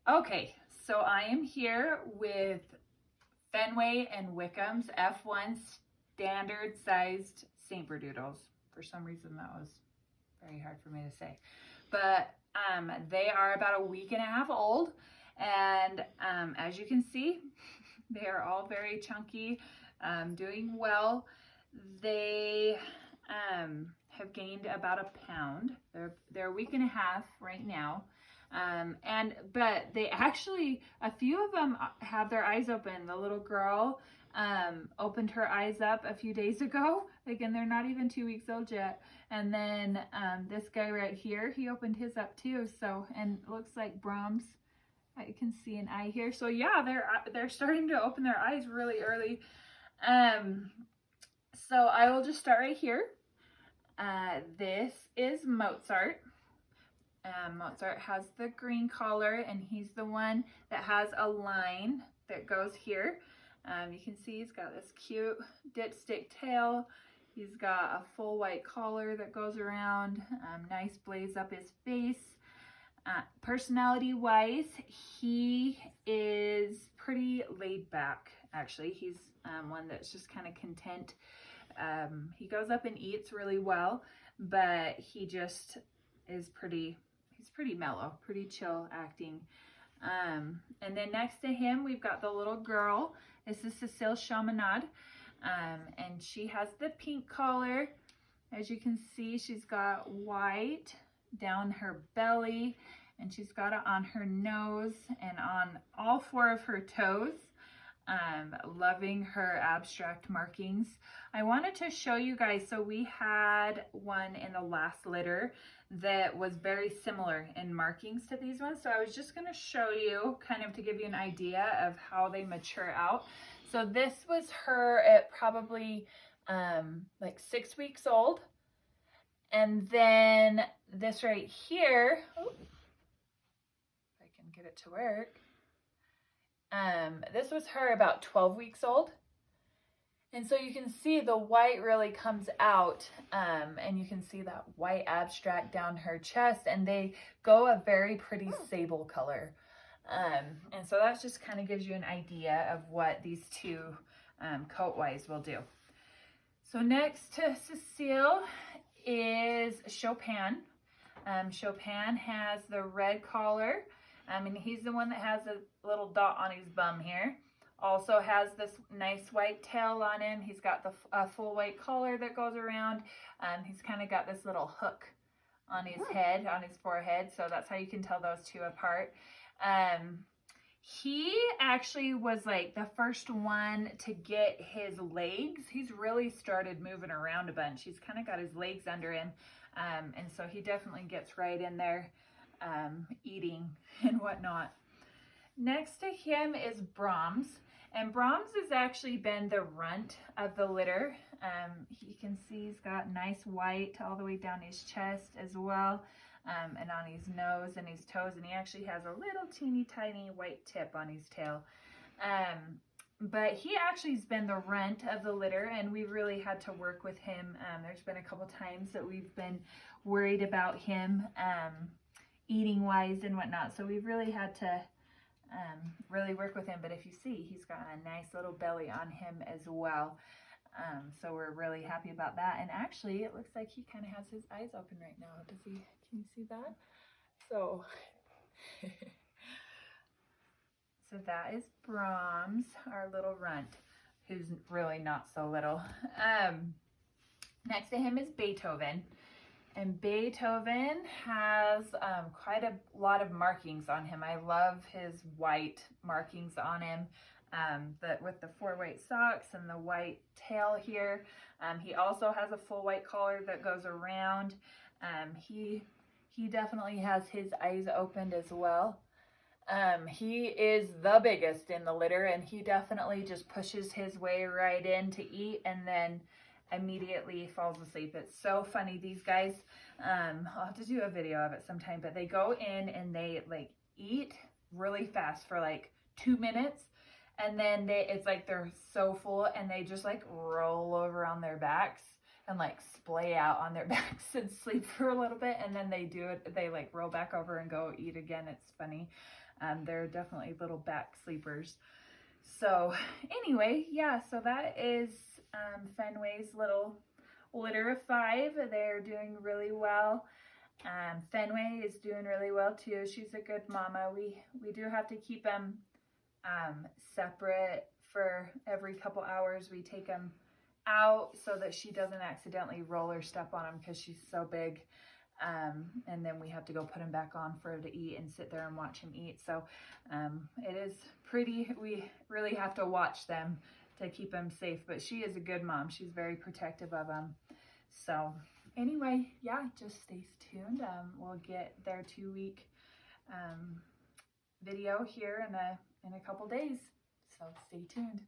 Okay, so I am here with Fenway and Wickham's F1 standard sized St. Berdoodles. For some reason that was very hard for me to say. But they are about a week and a half old, and as you can see, they are all very chunky, doing well. They have gained about a pound. They're a week and a half right now. But they actually, a few of them have their eyes open. The little girl opened her eyes up a few days ago. Again, they're not even 2 weeks old yet. And then this guy right here, he opened his up too. So, and it looks like Brahms, I can see an eye here. So yeah, they're starting to open their eyes really early. So I will just start right here. This is Mozart. Mozart has the green collar, and he's the one that has a line that goes here. You can see he's got this cute dipstick tail. He's got a full white collar that goes around, nice blaze up his face. Personality-wise, he is pretty laid back, actually. He's one that's just kind of content. He goes up and eats really well, but he just is he's pretty mellow, pretty chill acting. And then next to him, we've got the little girl. This is Cecil Chaminade, and she has the pink collar. As you can see, she's got white down her belly, and she's got it on her nose and on all four of her toes. Loving her abstract markings. I wanted to show you guys, so we had one in the last litter that was very similar in markings to these ones. So I was just going to show you kind of to give you an idea of how they mature out. So this was her at probably like 6 weeks old. And then this right here, if I can get it to work. This was her about 12 weeks old. And so you can see the white really comes out, and you can see that white abstract down her chest, and they go a very pretty sable color. And so that just kind of gives you an idea of what these two coat-wise will do. So next to Cecile is Chopin. Chopin has the red collar. And he's the one that has a little dot on his bum here. Also has this nice white tail on him. He's got the full white collar that goes around. He's kind of got this little hook on his head, on his forehead. So that's how you can tell those two apart. He actually was like the first one to get his legs. He's really started moving around a bunch. He's kind of got his legs under him. And so he definitely gets right in there. Eating and whatnot. Next to him is Brahms, and Brahms has actually been the runt of the litter. You can see he's got nice white all the way down his chest as well, and on his nose and his toes, and he actually has a little teeny tiny white tip on his tail. But he actually has been the runt of the litter, and we've really had to work with him. There's been a couple times that we've been worried about him eating wise and whatnot, so we've really had to really work with him. But if you see, he's got a nice little belly on him as well, so we're really happy about that. And actually it looks like he kind of has his eyes open right now. Does he? Can you see that? So so that is Brahms, our little runt, who's really not so little. Next to him is Beethoven. And Beethoven has quite a lot of markings on him. I love his white markings on him, with the 4 white socks and the white tail here. He also has a full white collar that goes around. He definitely has his eyes opened as well. He is the biggest in the litter, and he definitely just pushes his way right in to eat, and then immediately falls asleep. It's so funny. These guys, I'll have to do a video of it sometime, but they go in and they like eat really fast for like 2 minutes, and then it's like they're so full and they just like roll over on their backs and like splay out on their backs and sleep for a little bit, and then they like roll back over and go eat again. It's funny. They're definitely little back sleepers. So anyway, yeah, so that is Fenway's little litter of 5. They're doing really well. Fenway is doing really well too. She's a good mama. We do have to keep them separate for every couple hours. We take them out so that she doesn't accidentally roll or step on them because she's so big. And then we have to go put him back on for her to eat and sit there and watch him eat. So it is pretty, we really have to watch them to keep them safe, but she is a good mom. She's very protective of them. So anyway, yeah, just stay tuned. We'll get their 2-week video here in a couple days. So stay tuned.